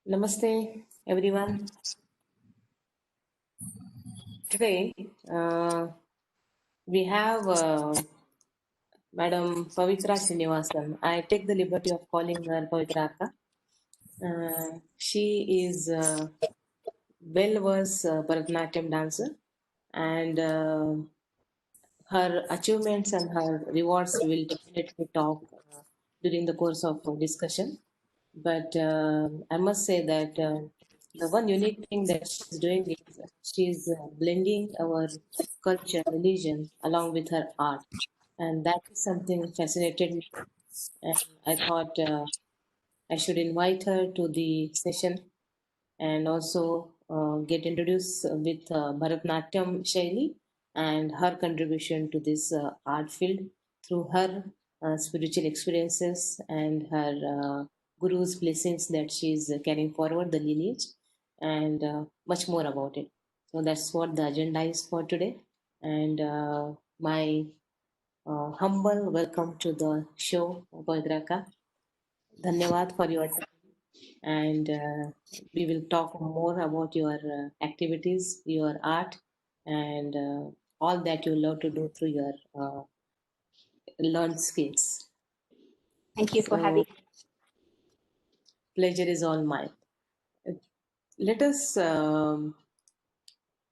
Namaste, everyone. Today, we have Madam Pavithra Srinivasan. I take the liberty of calling her Pavithra. She is well-versed Bharatanatyam dancer, and her achievements and her rewards we will definitely talk during the course of discussion. But I must say that the one unique thing that she's doing is she's blending our culture, religion along with her art, and that is something fascinated me. And I thought I should invite her to the session and also get introduced with Bharatanatyam Shaili and her contribution to this art field through her spiritual experiences and her guru's blessings that she is carrying forward the lineage and much more about it. So that's what the agenda is for today. And my humble welcome to the show, Bhadraka. Dhanyavad for your time and we will talk more about your activities, your art, and all that you love to do through your learned skills. Thank you for So, having me. pleasure is all mine. Let us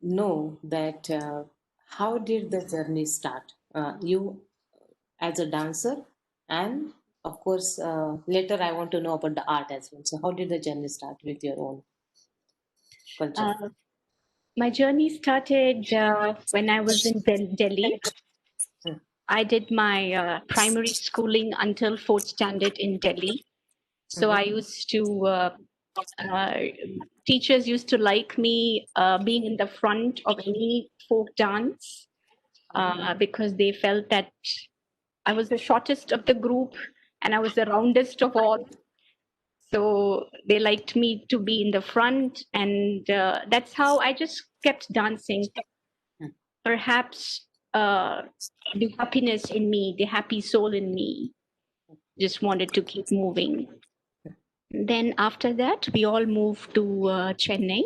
know that how did the journey start? You as a dancer, and of course, later I want to know about the art as well. So, how did the journey start with your own culture? Uh, my journey started when I was in Delhi. Hmm. I did my primary schooling until fourth standard in Delhi. So I Mhm. used to, uh, teachers used to like me being in the front of any folk dance because they felt that I was the shortest of the group and I was the roundest of all. So they liked me to be in the front, and that's how I just kept dancing. Perhaps the happiness in me, the happy soul in me, just wanted to keep moving. Then after that, we all moved to Chennai.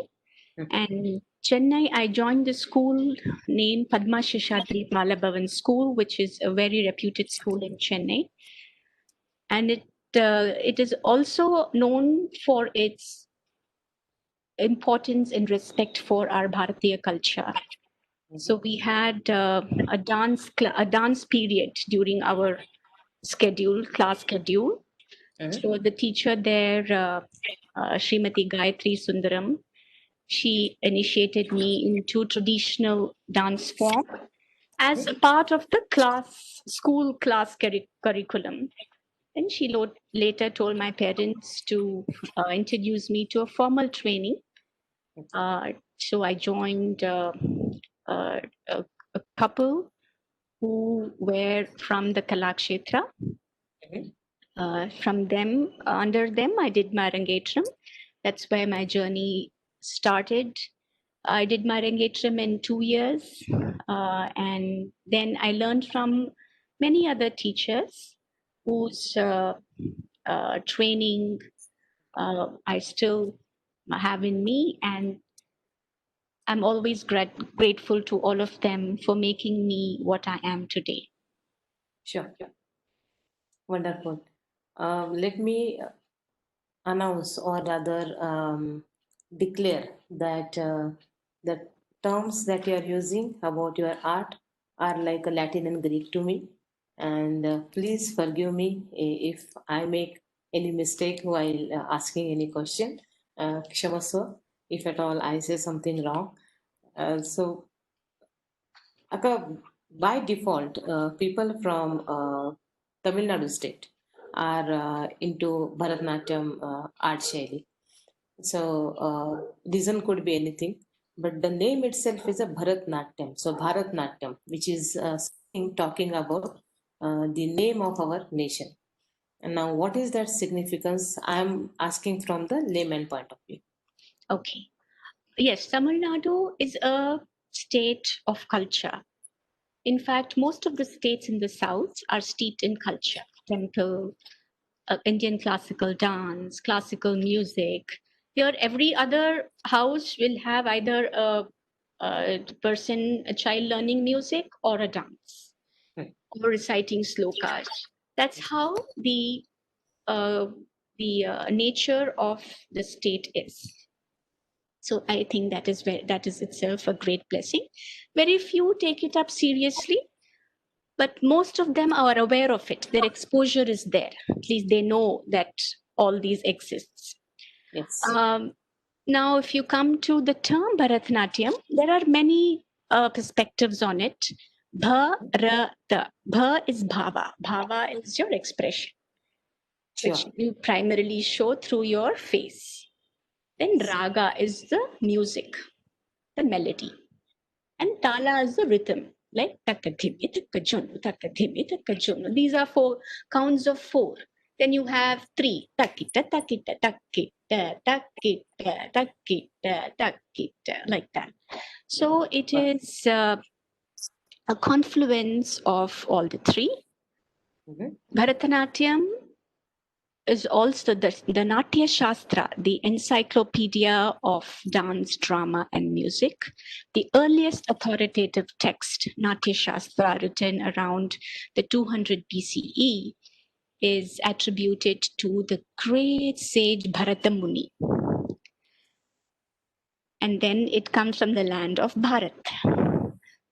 And Chennai, I joined the school named Padma Shishadri Malabhavan School, which is a very reputed school in Chennai. And it is also known for its importance and respect for our Bharatiya culture. So we had a dance period during our class schedule. So the teacher there, Srimati Gayatri Sundaram, she initiated me into traditional dance form as a part of the school class curriculum. And she later told my parents to introduce me to a formal training. So I joined uh, a, a couple who were from the Kalakshetra. Under them, I did my Rangetram. That's where my journey started. I did my Rangetram in 2 years, and then I learned from many other teachers whose training I still have in me, and I'm always grateful to all of them for making me what I am today. Sure. Wonderful. Let me announce or rather declare that the terms that you are using about your art are like a Latin and Greek to me. And please forgive me if I make any mistake while asking any question. Kshamaswa, if at all I say something wrong. So, Akka, by default, people from Tamil Nadu state are into Bharatanatyam art shaili. So reason could be anything, but the name itself is a Bharatanatyam. So Bharatanatyam, which is something talking about the name of our nation. And now, what is that significance? I'm asking from the layman point of view. Okay. Yes, Tamil Nadu is a state of culture. In fact, most of the states in the south are steeped in culture, temple, Indian classical dance, classical music, Here, every other house will have either a child learning music or a dance or reciting slokas. That's how uh, the nature of the state is. So I think that is itself a great blessing. Very few take it up seriously, but most of them are aware of it. Their exposure is there. At least they know that all these exists. Yes. Now, if you come to the term Bharatanatyam, there are many perspectives on it. Bharata. Bha is bhava. Bhava is your expression, which Sure. you primarily show through your face. Then raga is the music, the melody. And tala is the rhythm, like takadhimi, takajunu, takadhimi, takajunu. These are four counts of four. Then you have three, takita, takita, takita, takita, takita, takita, like that. So it is a confluence of all the three. Bharatanatyam is also the Natya Shastra, the encyclopedia of dance, drama, and music. The earliest authoritative text, Natya Shastra, written around the 200 BCE, is attributed to the great sage Bharata Muni. And then it comes from the land of Bharat.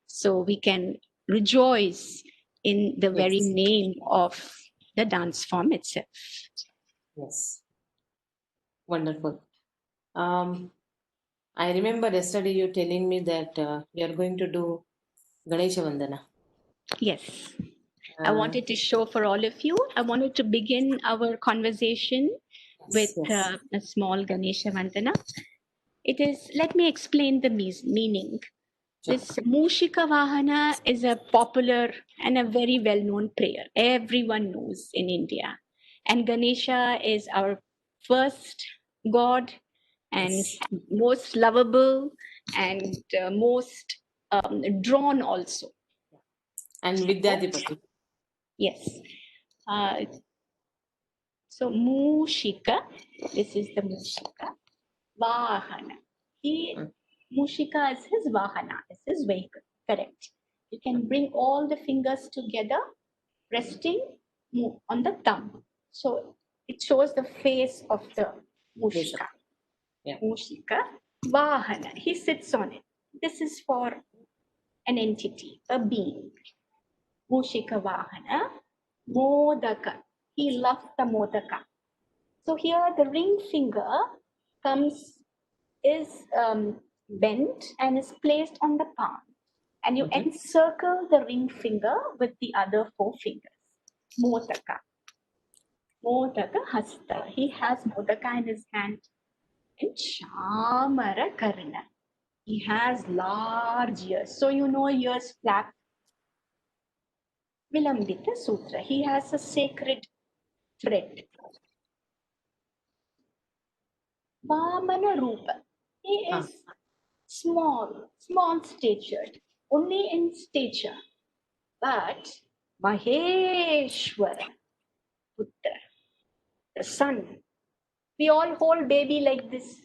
So we can rejoice in the very name of the dance form itself. Yes. Wonderful. I remember yesterday you telling me that you are going to do Ganesha Vandana. Yes. I wanted to show for all of you. I wanted to begin our conversation with Yes. a small Ganesha Vandana. It is, let me explain the meaning. Sure. This Mushika Vahana is a popular and a very well known prayer. Everyone knows in India. And Ganesha is our first god and most lovable and most drawn also. And Vidyadipati. Yes. Uh, so Mushika, this is the Mushika. Vahana. Mushika is his Vahana, is his vehicle. Correct. You can bring all the fingers together, resting on the thumb. So it shows the face of the Mushika. Yeah. Mushika. Vahana. He sits on it. This is for an entity, a being. Mushika Vahana. Modaka. He loves the Modaka. So here the ring finger is bent and is placed on the palm. And you encircle the ring finger with the other four fingers. Modaka. Modaka hasta. He has Modaka in his hand. And Chamara Karna. He has large ears. So you know ears flap. Vilambita Sutra. He has a sacred thread. Vamana Rupa. He is small statured, only in stature. But Maheshwara Putra, the son, we all hold baby like this.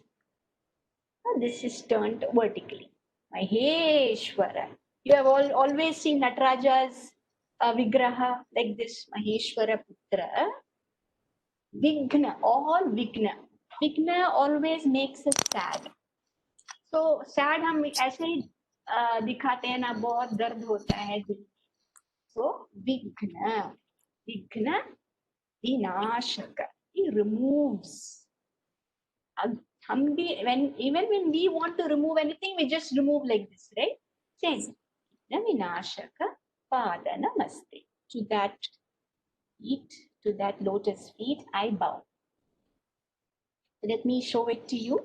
This is turned vertically. Maheshwara. You have always seen Nataraja's Vigraha like this. Maheshwara Putra. Vigna, all Vigna. Vigna always makes us sad. So sad हम ऐसे ही दिखाते हैं ना, बहुत दर्द होता है दिल. So Vigna, Vigna Vinashaka. He removes. Even when we want to remove anything, we just remove like this, right? Same. Vinashaka Pada Namaste. To that feet, to that lotus feet, I bow. Let me show it to you.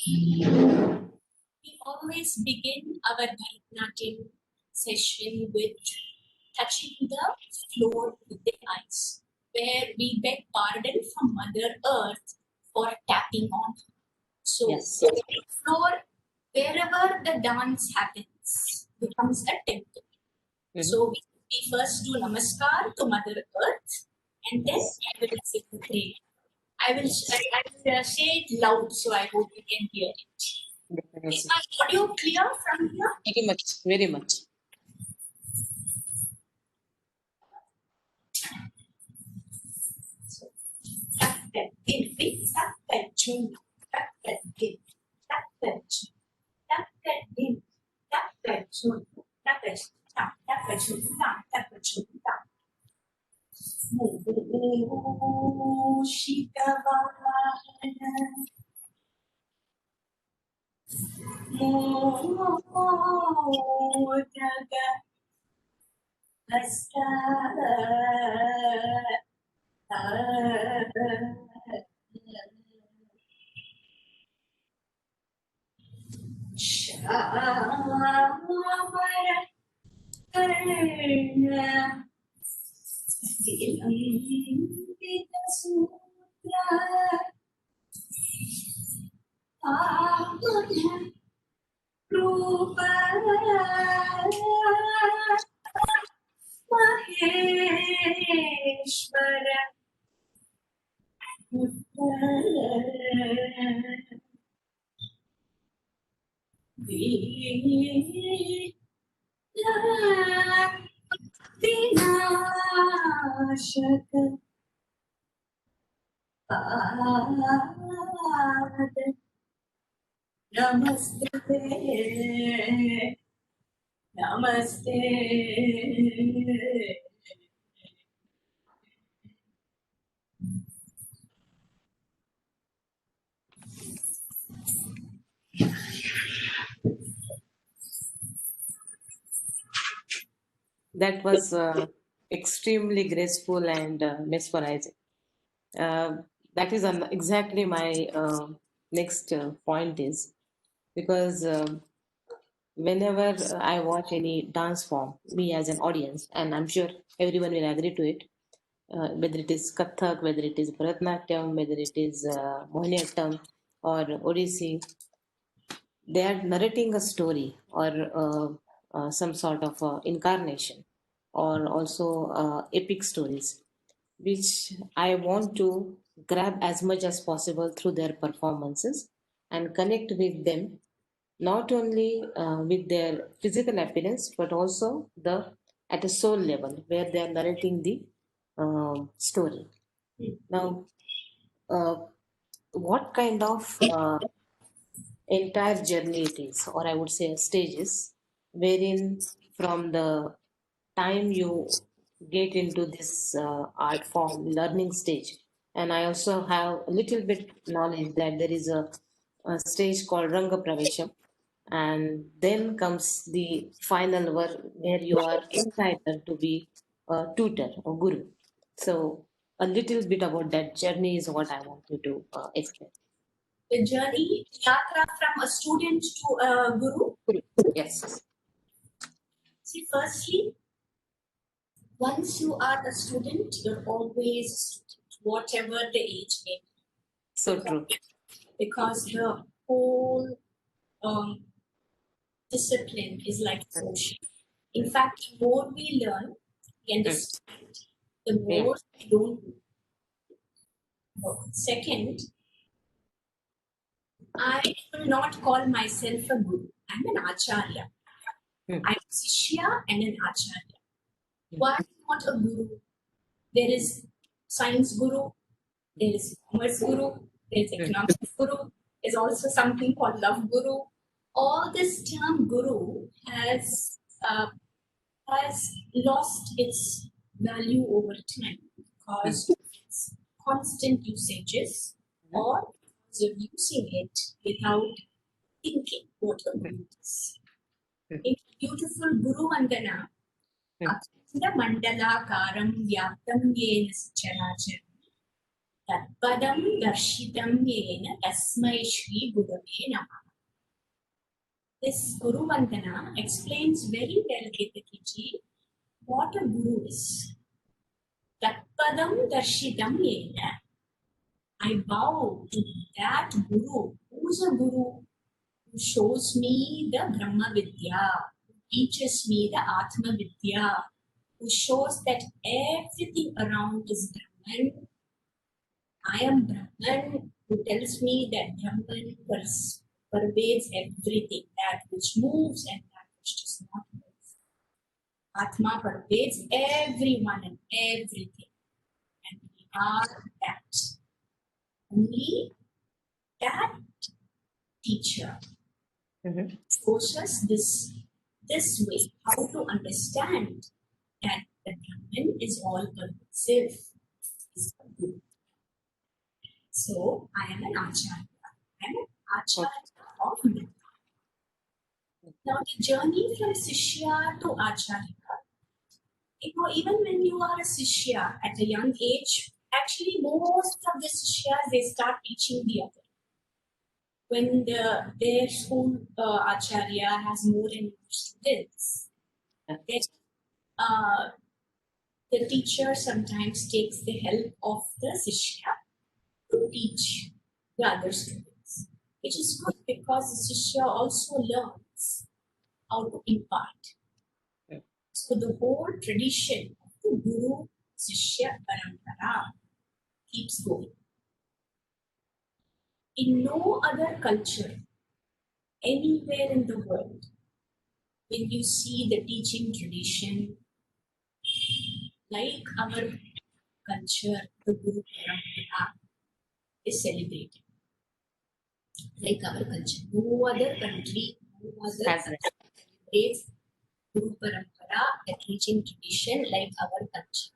We always begin our Bharatanatyam session with touching the floor with the eyes, where we beg pardon from Mother Earth for tapping on her. So, the floor, wherever the dance happens, becomes a temple. So we first do namaskar to Mother Earth, and then I will say the prayer. I will say it loud, so I hope you can hear it. Is my audio clear from here? Very much, very much. Namaste, namaste. That was extremely graceful and mesmerizing. That is exactly my next point is because whenever I watch any dance form, me as an audience, and I'm sure everyone will agree to it, whether it is Kathak, whether it is Bharatanatyam, whether it is Mohiniyattam or Odissi, they are narrating a story or some sort of incarnation or also epic stories, which I want to grab as much as possible through their performances and connect with them, not only with their physical appearance, but also the at a soul level where they are narrating the story. Now, uh, what kind of entire journey it is, or I would say stages, wherein from the time you get into this art form learning stage, and I also have a little bit knowledge that there is a stage called Ranga Pravesham, and then comes the final work where you are entitled to be a tutor or guru. So a little bit about that journey is what I want you to explain. The journey, yatra from a student to a guru. Yes. See, firstly, once you are a student, you're always a student, whatever the age may be. So true. Because the whole discipline is like ocean. In fact, the more we learn, we understand, the more we don't know. Second, I will not call myself a guru. I'm an acharya. I'm a Shishya and an Acharya. Why not a guru? There is science guru, there is commerce guru, there is economics guru, there's also something called love guru. All this term guru has lost its value over time because of its constant usages or because of using it without thinking what a guru is. In beautiful Guru Vandana, Akshara Mandalakaram Vyaptam Yena Characharam Tatpadam Darshitam Yena Tasmai Shri Gurave Namaha. This Guru Vandana explains very well, Ketakiji, what a guru is. Tatpadam Darshitam Yena. I bow to that guru. Who is a guru? Who shows me the Brahma Vidya, teaches me the Atma Vidya, who shows that everything around is Brahman. I am Brahman, who tells me that Brahman pervades everything, that which moves and that which does not move. Atma pervades everyone and everything, and we are that. Only that teacher shows us this way, how to understand that the Brahman is all pervasive, is good. So I am an Acharya. I am an Acharya of Brahman. Now the journey from Sishya to Acharya, even when you are a Sishya at a young age, actually most of the Sishyas, they start teaching the other. When their school Acharya has more and more students, then the teacher sometimes takes the help of the Sishya to teach the other students, which is good because the Sishya also learns how to impart. So the whole tradition of the Guru Sishya Parampara keeps going. In no other culture, anywhere in the world, when you see the teaching tradition, like our culture, the Guru Parampara is celebrated. Like our culture. No other country, no other country celebrates Guru Parampara, the teaching tradition, like our culture.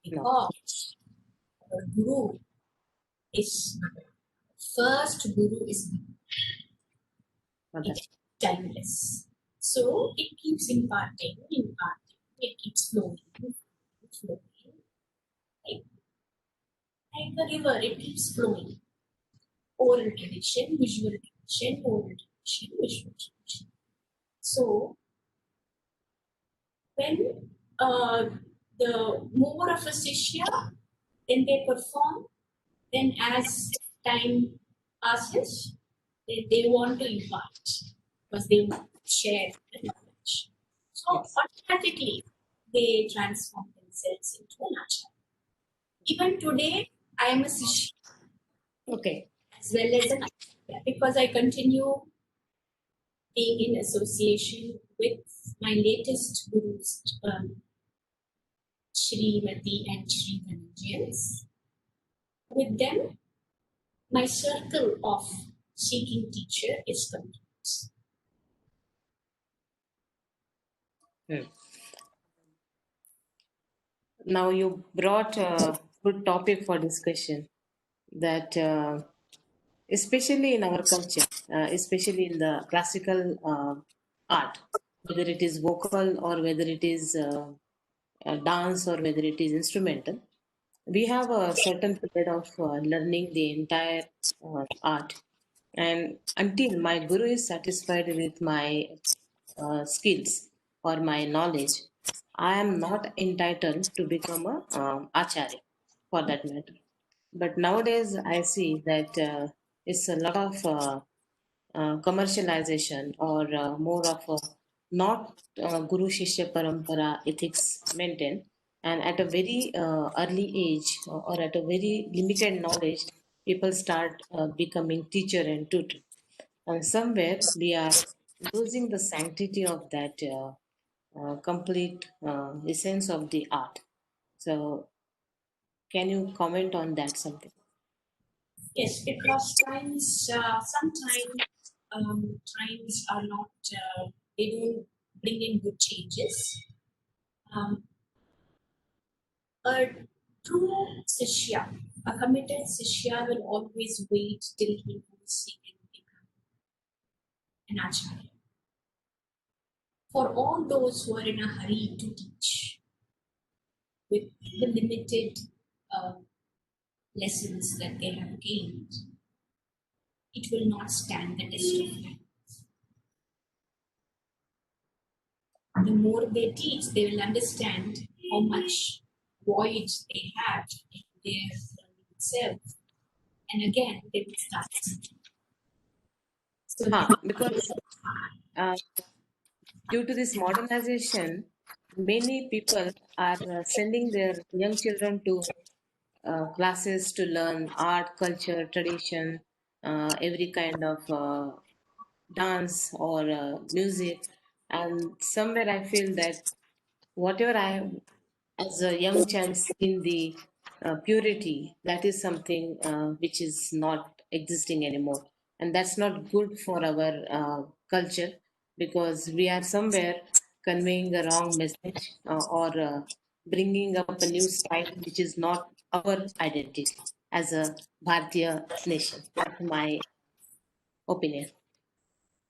Because our Guru is first Guru is timeless. So it keeps imparting, it keeps flowing. Like the river, it keeps flowing. Oral tradition, visual tradition, oral tradition, visual tradition. So when the more of a Sishya, then they perform, then as time passes, they want to impart because they want to share the knowledge. So automatically they transform themselves into an acharya. Even today, I am a Sishya. Okay. As well as an acharya because I continue being in association with my latest gurus, Srimati and Sri Dhananjayans. With them, my circle of seeking teacher is complete. Now you brought a good topic for discussion that especially in our culture, especially in the classical art, whether it is vocal or whether it is dance or whether it is instrumental, we have a certain period of learning the entire art. And until my guru is satisfied with my skills or my knowledge, I am not entitled to become a acharya for that matter. But nowadays, I see that it's a lot of commercialization or more of a not Guru Shishya Parampara ethics maintained. And at a very early age or at a very limited knowledge, people start becoming teacher and tutor. And somewhere we are losing the sanctity of that complete essence of the art. So, can you comment on that something? Yes, because sometimes times are not, they don't bring in good changes. A true Sishya, a committed Sishya will always wait till he knows he can become an Acharya. For all those who are in a hurry to teach with the limited lessons that they have gained, it will not stand the test of time. The more they teach, they will understand how much void they have in their learning itself. And again, they will start. So Because uh, due to this modernization, many people are sending their young children to classes to learn art, culture, tradition, every kind of dance or music. And somewhere I feel that whatever I have as a young child seen the purity, that is something which is not existing anymore. And that's not good for our culture, because we are somewhere conveying a wrong message or bringing up a new style which is not our identity as a Bharatiya nation. That's my opinion.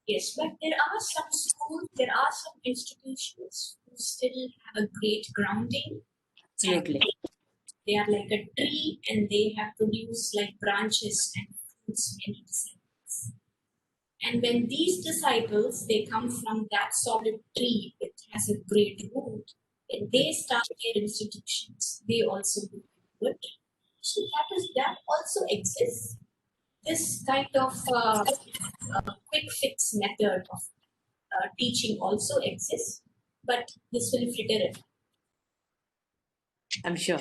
Yes, but there are some schools, there are some institutions who still have a great grounding, and Absolutely. they are like a tree and they have produced like branches and fruits many disciples. And when these disciples, they come from that solid tree, it has a great root, and they start their institutions, they also do good. So that also exists. This kind of quick fix method of teaching also exists, but this will flitter it. I'm sure.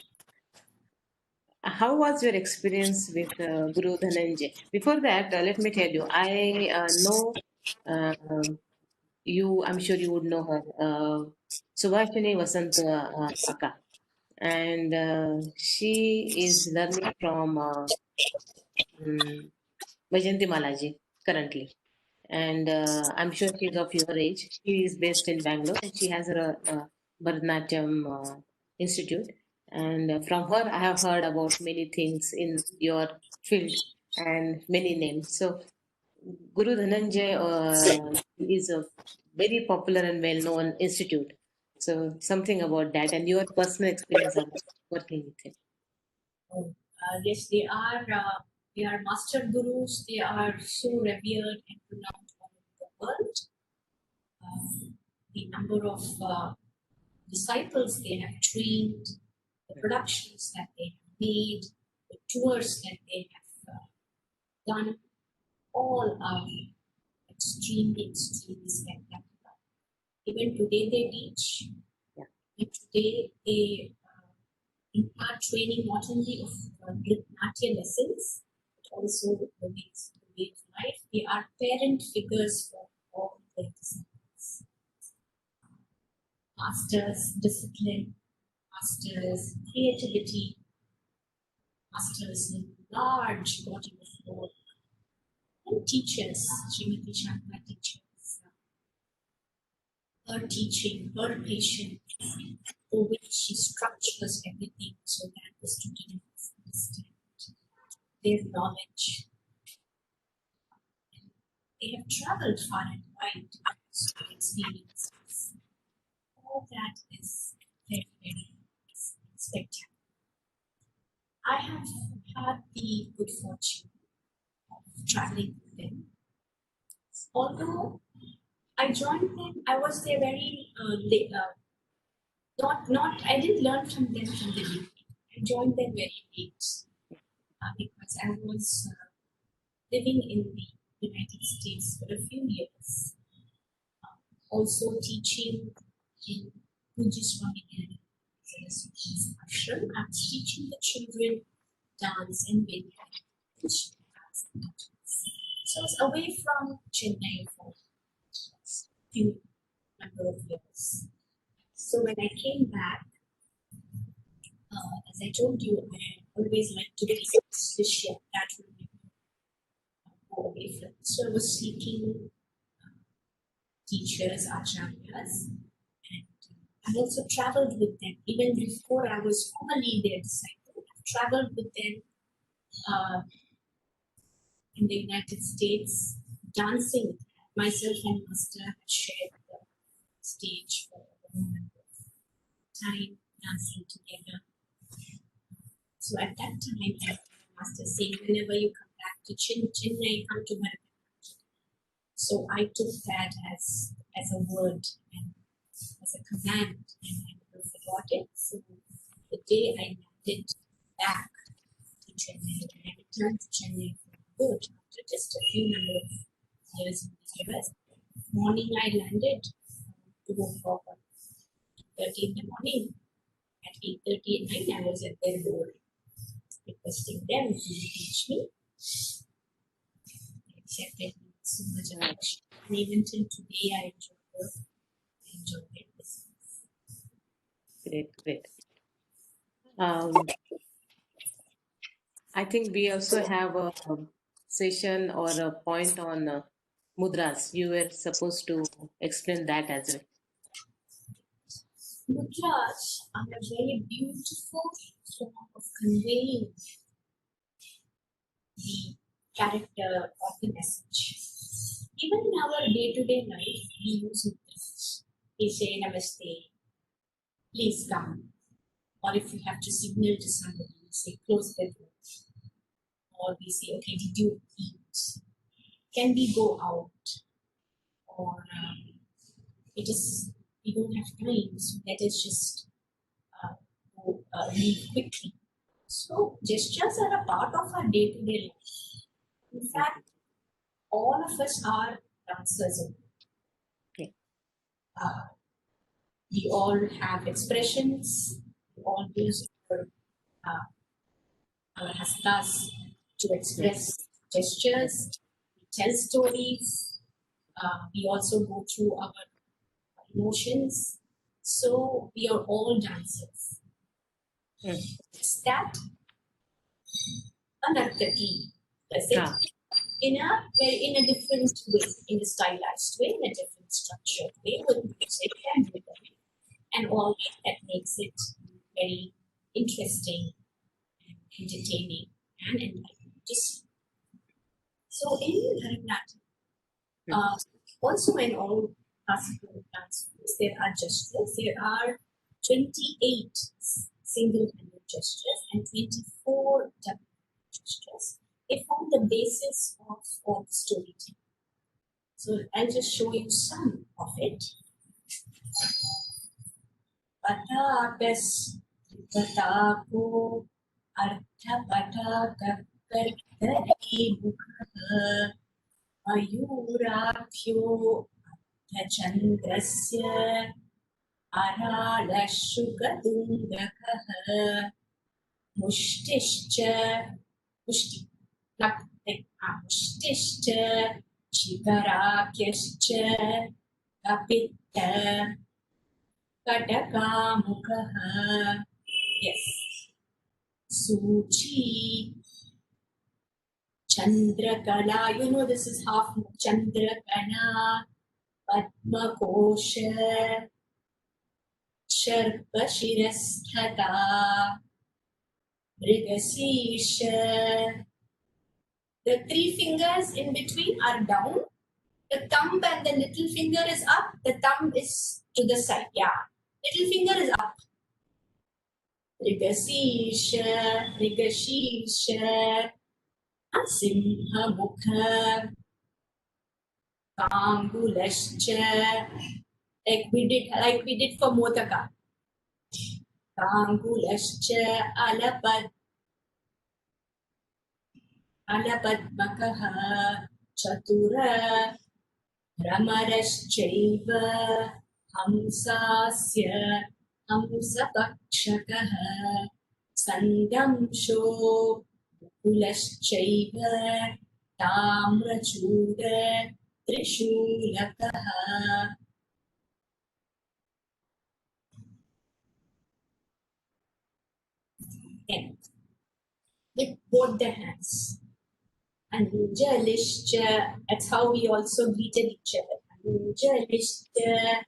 How was your experience with Guru Dhananjay? Before that, let me tell you, I know you, I'm sure you would know her, Subhashini Vasant Akka. And she is learning from Vajanti Malaji currently. And I'm sure she's of your age. She is based in Bangalore and she has her Bharatanatyam Institute. And from her, I have heard about many things in your field and many names. So, Guru Dhananjay is a very popular and well known institute. So, something about that and your personal experience of working with him. Yes, they are master gurus. They are so revered and renowned all over the world. The number of disciples they have trained, the productions that they have made, the tours that they have done, all are extremely spectacular. Even today they teach. Yeah. And today they impart training not only of Natya lessons, but also the way of life. They are parent figures for all their disciples. Masters discipline, masters creativity, masters in large body of work, and teachers, Srimati Shankar teachers, her teaching, her patience, for which she structures everything so that the students understand their knowledge. They have traveled far and wide to experience this. All that is very spectacular. I have had the good fortune of traveling with them. Although I joined them, I was there very late. I didn't learn from them from the beginning. I joined them very late because I was living in the United States for a few years, also teaching in Pujiswami Saraswati's ashram. I was teaching the children dance and meditation. So I was away from Chennai for a few number of years. So when I came back, as I told you, I always liked to be Shishya. That would be go away from. So I was seeking teachers, acharyas, and I also traveled with them. Even before I was formally their disciple, I traveled with them in the United States, dancing. Myself and Master had shared the stage for a moment of time, dancing together. So at that time, I Master saying, whenever you come back to Chennai, come to Bharatanatyam. So I took that as a word and as a command, and I never forgot it. So the day I landed back to Chennai, and I returned to Chennai for good after just a few number of years in the US. Morning I landed, to go for 8:30 in the morning. At 8:30 at night, I was at their door requesting them to teach me. They accepted me with so much affection. And even till today, I enjoy their business. Great, great. I think we also have a session or a point on mudras. You were supposed to explain that as well. Mudras are a very beautiful form of conveying the character of the message. Even in our day-to-day life, we use mudras. We say namaste, please come. Or if you have to signal to somebody, we say close the door. Or we say, okay, did you eat? Can we go out? Or we don't have time, so let us just leave quickly. So gestures are a part of our day-to-day life. In fact, all of us are dancers. Okay. We all have expressions. We all use our hastas to express gestures. We tell stories. We also go through our emotions. So we are all dancers. Is that a narrating? Does it in a different way, in a stylized way, in a different structured way, with music and rhythm, and all that makes it very interesting and entertaining and enlightening. So in Bharatanatyam, also in all classical dance forms, there are gestures. There are 28 single-handed gestures and 24 double-handed gestures. They form the basis of all the storytelling. So I'll just show you some of it. Patakas, Patako, Artha Pataka, Kartari Mukha, Ayurakyo, Artha Aralashukadungakaha, Mushtischa, Mushti, Mushtischa, Chikarakyascha, Kapitta, Katakamukaha, yes, Suchi, Chandrakala, you know this is half Chandrakala, Padmakosha, Sharpashirasthata, Mrigasisha. The three fingers in between are down. The thumb and the little finger is up. The thumb is to the side. Yeah. Little finger is up. Mrigasisha, Mrigasisha, Simha Mukha, Kangulascha. Like we did for Modaka. Kangulascha Alapadmakaha Chatura Ramarashchaiva Hamsasya Hamsapakshakaha Sandamsho Kulaschaiva Tamrachuda Trishulakaha. Then, with both the hands. Anjalishcha, that's how we also greeted each other. Anjalishcha,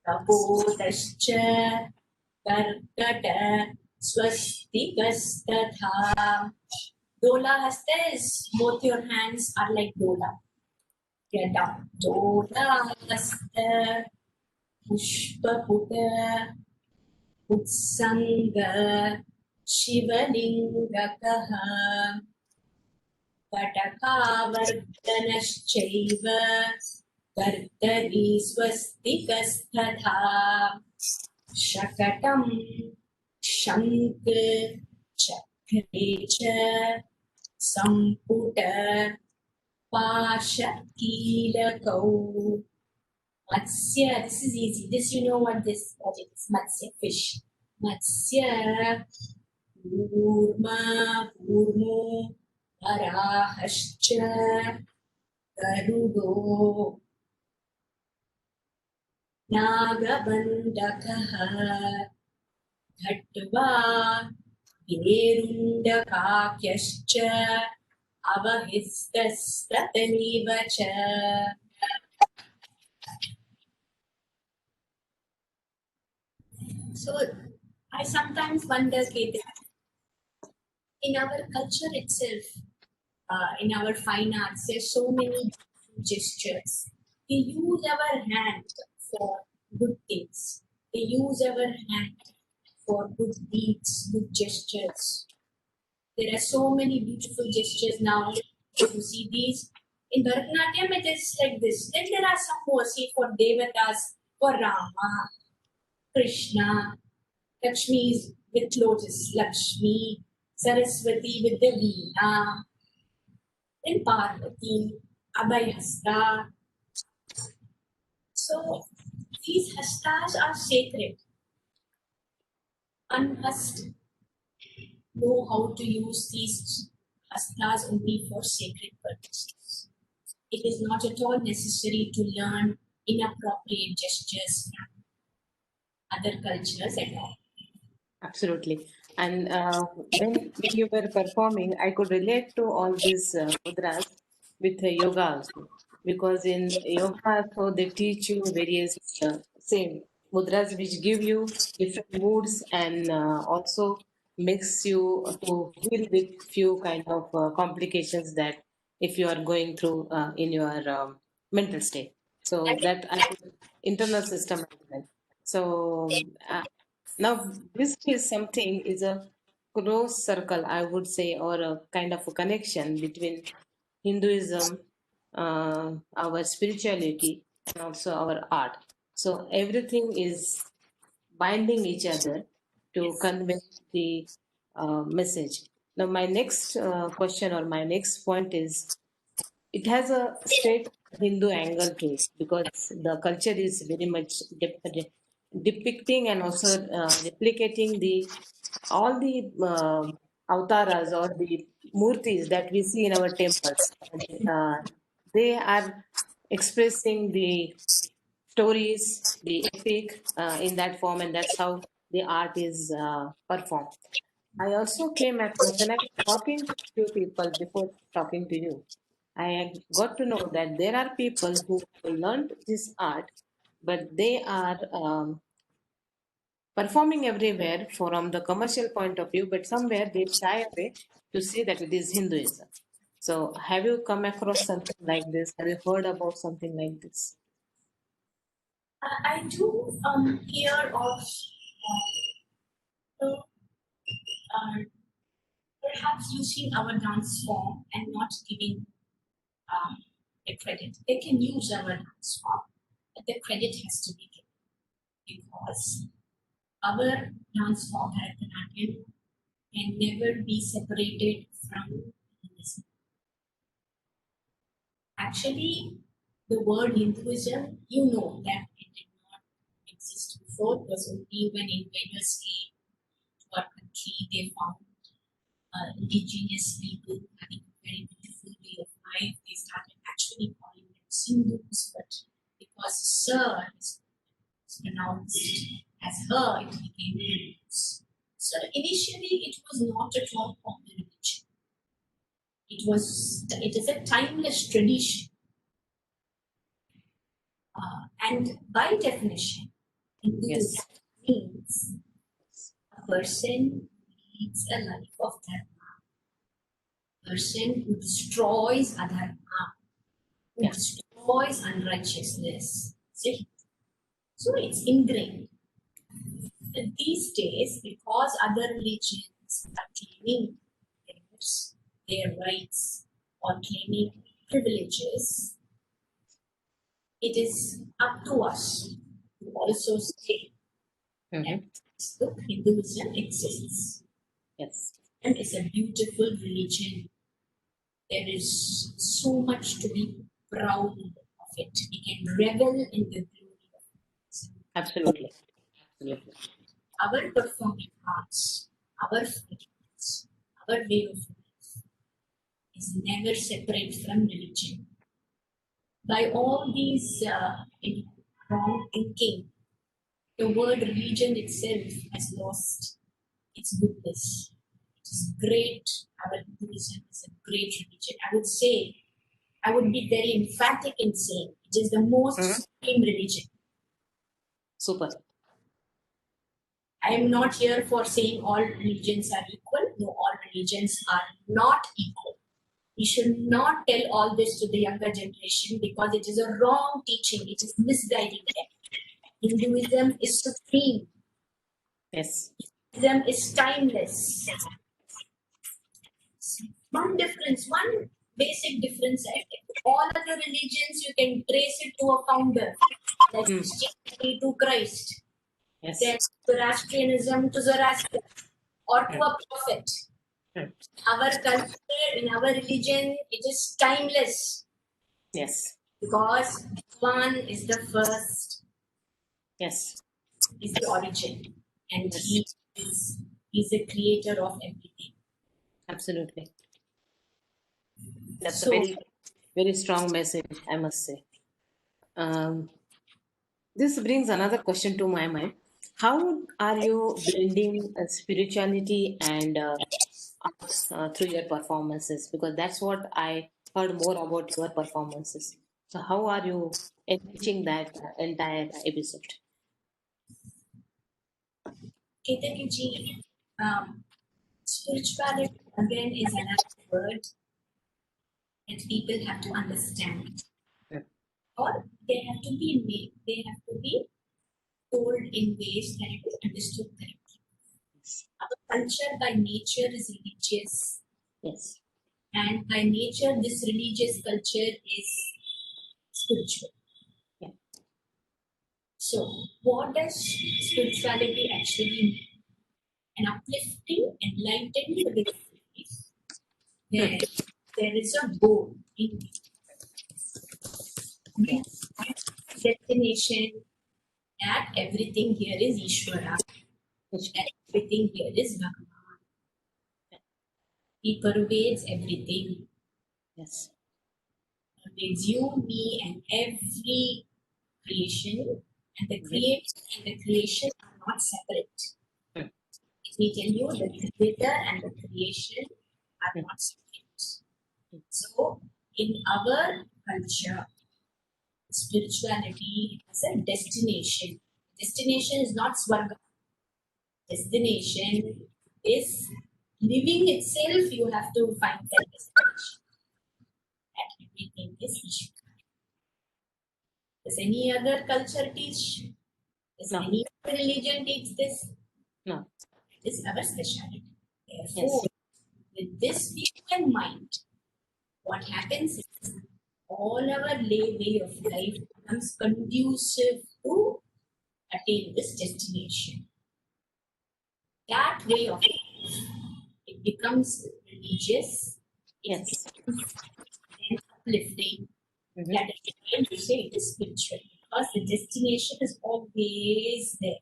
Kapodascha, Karkata, Swastikastatha. Dola hasta is both your hands are like dola. Get down. Dola hasta, Pushpaputa, Utsanga, Shivalingakaha. Patakavartanashchaiva Kartari swastikasthatha Shakatam Shank Chakrecha Samputa Pashakilakau Matsya, this is easy. This you know what it is. Matsya, fish. Matsya, Kurma, Kurmu, Arahascha, Garudo, Nagabandakaha, Dhatva, Virundakakyascha, Avahistasratanivacha. So I sometimes wonder, Kate, in our culture itself, in our fine arts, there's so many gestures. We use our hand for good things. We use our hand for good deeds, good gestures. There are so many beautiful gestures now. You see these. In Bharatanatyam, it is like this. Then there are some more. See, for Devatas, for Rama, Krishna, Lakshmi is with lotus, Lakshmi, Saraswati with the Veena, then Parvati, Abhayhasta. So these hastas are sacred. One must know how to use these hastas only for sacred purposes. It is not at all necessary to learn inappropriate gestures from other cultures at all. Absolutely. And when you were performing, I could relate to all these mudras with yoga also. Because in yoga, so they teach you various same mudras which give you different moods and also makes you to deal with few kind of complications that if you are going through in your mental state. So that I could, internal system as well. So now, this is something is a close circle, I would say, or a kind of a connection between Hinduism, our spirituality, and also our art. So everything is binding each other to Yes. convey the message. Now, my next question or my next point is it has a straight Hindu angle to it because the culture is very much depicting and also replicating the all the avtaras or the murtis that we see in our temples. They are expressing the stories, the epic in that form, and that's how the art is performed. I also came across when I was talking to few people before talking to you. I got to know that there are people who learned this art, but they are performing everywhere from the commercial point of view, but somewhere they shy away to say that it is Hinduism. So, have you come across something like this? Have you heard about something like this? I do hear of uh, perhaps using our dance form and not giving the credit. They can use our dance form, but the credit has to be given because our dance form, Bharatanatyam, can never be separated from Hinduism. Actually, the word Hinduism, you know that it did not exist before. It was only when invaders came to our country, they found indigenous people having a very beautiful way of life. They started actually calling them Sindhus, but because Sir is pronounced as her, it became Hindus. So initially, it was not at all popular religion. It is a timeless tradition. And by definition, Hinduism Yes. means a person who leads a life of dharma, a person who destroys adharma, who Yeah. destroys unrighteousness. See? So it's ingrained. And these days, because other religions are claiming their rights or claiming privileges, it is up to us to also say Mm-hmm. that look, Hinduism exists Yes. and it's a beautiful religion. There is so much to be proud of it. We can revel in the Absolutely. Absolutely. Our performing arts, our feelings, our way of life is never separate from religion. By all these wrong thinking, the word religion itself has lost its goodness. It is great. Our Hinduism is a great religion. I would say, I would be very emphatic in saying it is the most supreme religion. Super. I am not here for saying all religions are equal. No, all religions are not equal. We should not tell all this to the younger generation because it is a wrong teaching. It is misguiding them. Hinduism is supreme. Yes. Hinduism is timeless. One difference, one basic difference. All other religions, you can trace it to a founder, like Christianity to Christ, Yes. then Zoroastrianism to Zoroaster, or to a prophet. Our culture, in our religion, it is timeless. Yes. Because one is the first, Yes. is the origin, and Yes. he's the creator of everything. Absolutely. That's a So, very, very strong message, I must say. This brings another question to my mind. How are you blending spirituality and art through your performances? Because that's what I heard more about your performances. So, how are you enriching that entire episode? Ketaniji, spirituality again is another word that people have to understand, or they have to be made, they have to be told in ways that it is understood correctly. Our culture by nature is religious, Yes. and by nature, this religious culture is spiritual. Yeah. So, what does spirituality actually mean? An uplifting, enlightening way of life where there is a goal in Yeah. destination, that everything here is Ishvara, Which- that everything here is Bhagavan. He pervades everything, Yes. pervades you, me, and every creation, and the creator and the creation are not separate. Hmm. Let me tell you, the creator and the creation are not separate. So, in our culture, spirituality has a destination. Destination is not Swarga. Destination is living itself, you have to find that destination. That everything is Ishvara. Does any other culture teach? Does No. any other religion teach this? No. It is our speciality. Yes. Therefore, with this view in mind, what happens is all our way of life becomes conducive to attain this destination. That way of life, it becomes religious, it Yes. becomes uplifting. That is trying to say it is spiritual because the destination is always there.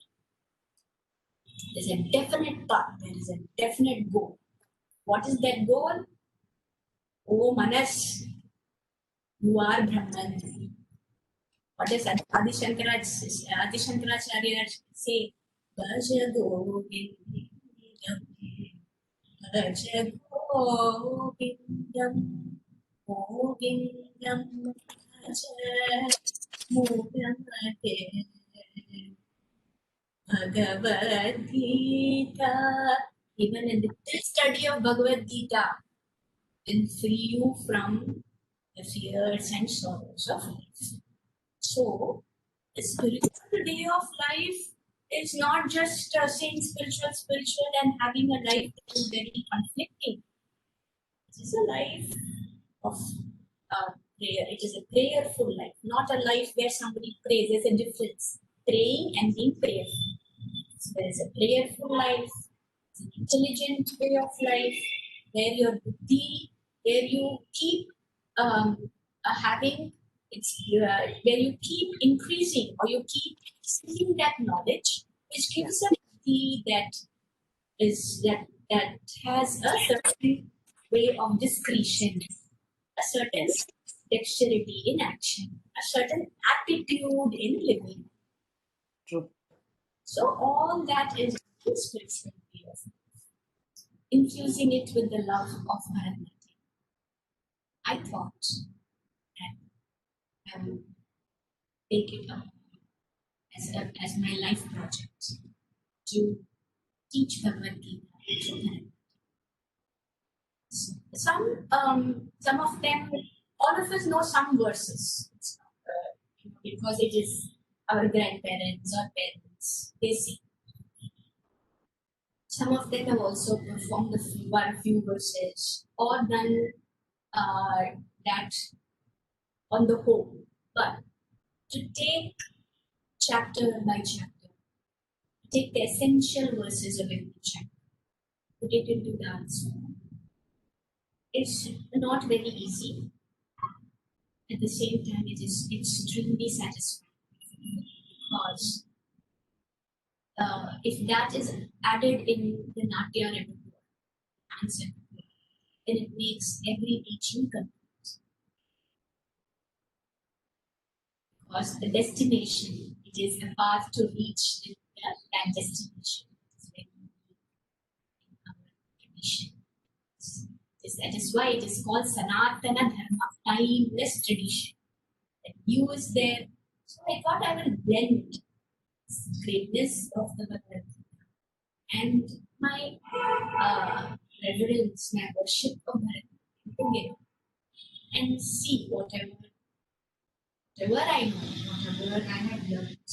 There's a definite path, there is a definite goal. What is that goal? Oh, Manas, you are Brahman. What does Adi Shankaracharya say? Bhaja Govindam, Bhaja Govindam, Govindam, Bhaja Mudamate. Bhagavad Geeta. Even in the study of Bhagavad Gita will free you from the fears and sorrows of life. So, the spiritual way of life is not just saying spiritual, and having a life that is very conflicting. It is a life of prayer. It is a prayerful life, not a life where somebody prays. There's a difference. Praying and being prayerful. So there is a prayerful life, it's an intelligent way of life, where your buddhi, where you keep having It's where you keep increasing or you keep seeking that knowledge, which gives a key that has a certain way of discretion, a certain dexterity in action, a certain attitude in living. True. So all that is the spiritual way of infusing it with the love of Bharatanatyam. I thought that I would take it up as my life project to teach Bhagwat Geeta through Bharatanatyam. Some of them, all of us know some verses. Because it is our grandparents or parents, they sing. Some of them have also performed a few verses or done that on the whole. But to take chapter by chapter, take the essential verses of every chapter, put it into dance form, it's not very easy. At the same time, it is extremely satisfying because if that is added in the Natya repertoire, dance repertoire, then it makes every teaching complete. Because the destination, it is a path to reach that destination. It's very in our tradition. That is why it is called Sanatana Dharma, timeless tradition. The new is there. So I thought I will blend greatness of the Bhagavad Gita and my reverence, my worship of Bharatanatyam together and see whatever I know, whatever I have learned,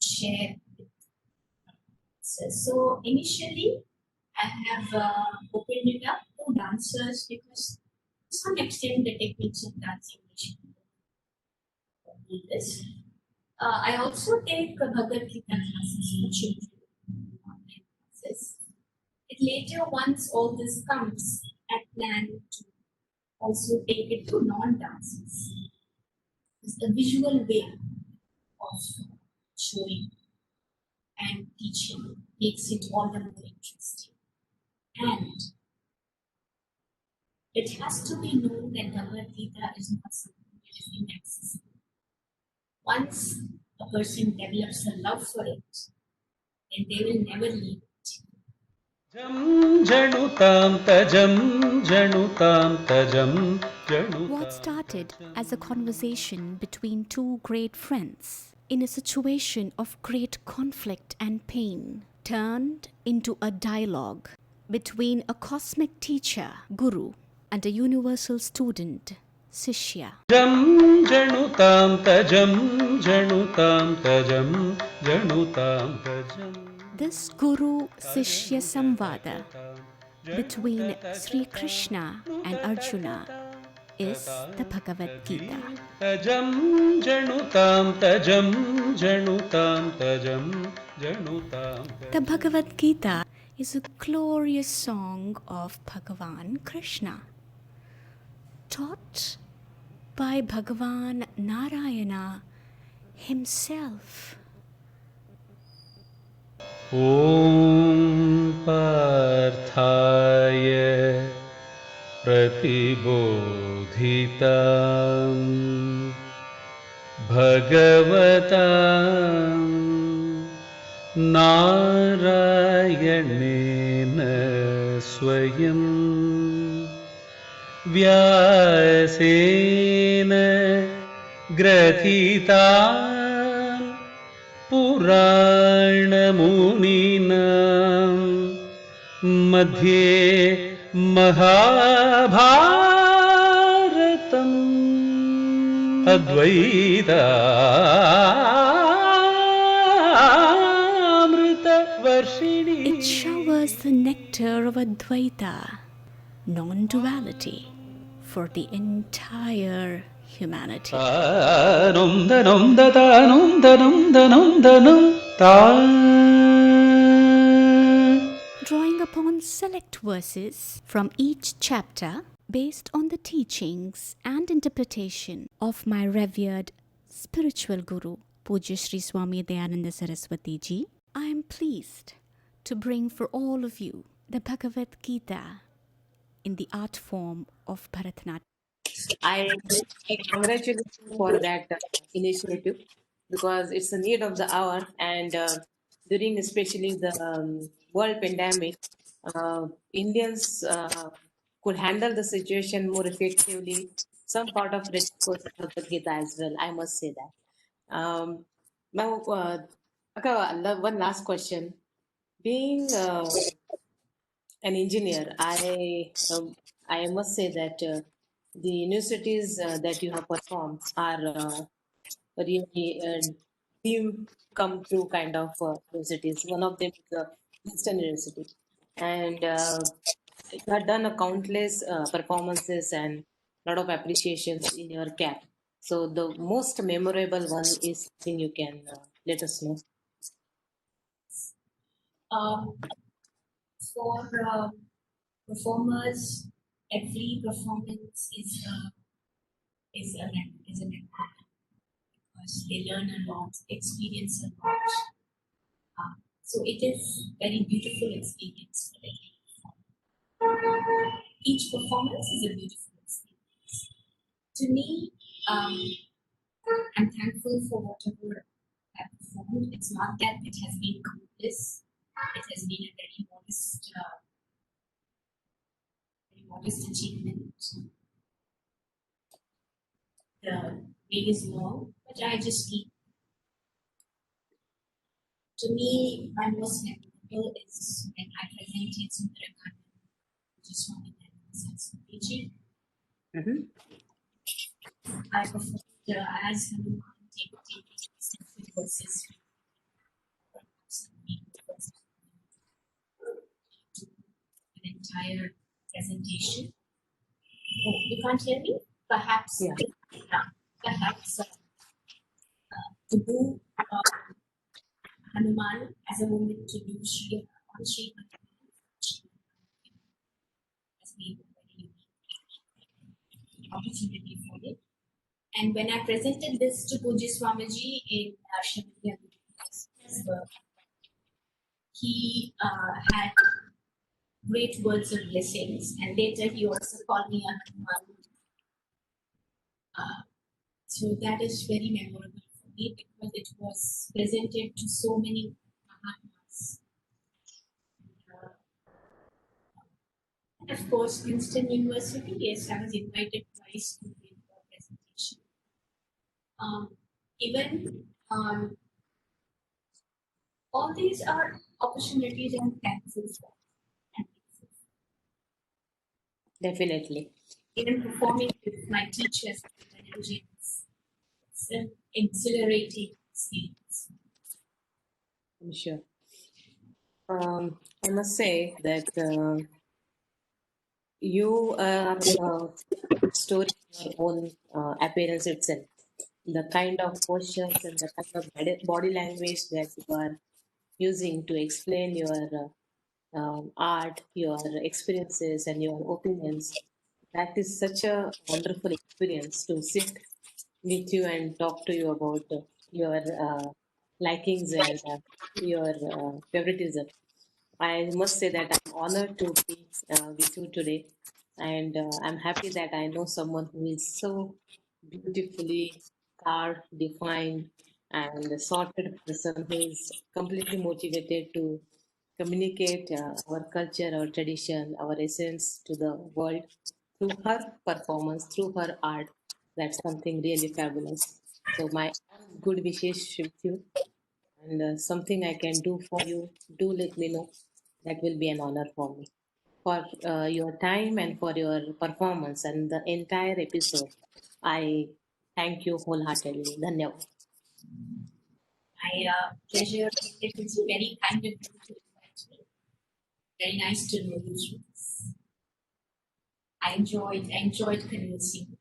share with others. So initially, I have opened it up to dancers because to some extent the techniques of dancing need this. I also take Bhagavad Gita classes for children, online classes. Later, once all this comes, I plan to also take it to non-dancers. It's the visual way of showing and teaching makes it all the more interesting. And it has to be known that Bhagavad Gita is not something that is inaccessible. Once a person develops a love for it, then they will never leave it. What started as a conversation between two great friends in a situation of great conflict and pain turned into a dialogue between a cosmic teacher, Guru, and a universal student, Sishya. This Guru-Sishya Samvada between Sri Krishna and Arjuna is the Bhagavad Gita. The Bhagavad Gita is a glorious song of Bhagavan Krishna, taught by Bhagavan Narayana himself. Om Parthaya Pratibodhitam Bhagavatam Narayanena Swayam Vyasena Gratitam Puranamūnīnām Madhye Mahabhāratam Advaita Amrita Varshini. It showers the nectar of Advaita, non-duality, for the entire humanity. Drawing upon select verses from each chapter, based on the teachings and interpretation of my revered spiritual guru, Pujya Sri Swami Dayananda Saraswati Ji, I am pleased to bring for all of you the Bhagavad Geeta in the art form of Bharatanatyam. I congratulate you for that initiative because it's a need of the hour, and during especially the world pandemic, Indians could handle the situation more effectively. Some part of it was Bhagavad Gita as well. I must say that. Now, Akka, one last question. Being an engineer, I must say that the universities that you have performed are really dream come true kind of universities. One of them is Princeton University, and you have done a countless performances and lot of appreciations in your cap. So the most memorable one is something you can let us know. Um, for performers, every performance is a record because they learn a lot, experience a lot. So it is very beautiful experience for every performer. Each performance is a beautiful experience. To me, I'm thankful for whatever I've performed. It's not that it has been countless. It has been a very modest achievement. The way is long, but I just keep. To me, my most memorable is when I presented Sundarakand, which is from the Sanskrit. I performed as Hanuman taking sacred verses an entire presentation. Oh, you can't hear me? Perhaps, perhaps to do Hanuman as a moment to do Sri has been a very unique opportunity for it. And when I presented this to Pujya Swamiji in Srinivasan, he had great words of blessings, and later he also called me a Hanuman. So that is very memorable for me because it was presented to so many Mahatmas. And of course, Princeton University, yes, I was invited twice to give a presentation. Even all these are opportunities I'm thankful for. Definitely. Even performing with my teachers and engineers, it's an exhilarating experience. I'm sure. I must say that you are storing your own appearance itself. The kind of postures and the kind of body language that you are using to explain your art, your experiences, and your opinions. That is such a wonderful experience to sit with you and talk to you about your likings and your favoritism. I must say that I'm honored to be with you today, and I'm happy that I know someone who is so beautifully carved, defined, and sorted person who is completely motivated to communicate our culture, our tradition, our essence to the world through her performance, through her art. That's something really fabulous. So my good wishes with you, and something I can do for you, do let me know. That will be an honor for me. For your time and for your performance and the entire episode, I thank you wholeheartedly. Dhanyavad. My pleasure. It was very kind of you to invite me. Very nice to know you. I enjoyed conversing.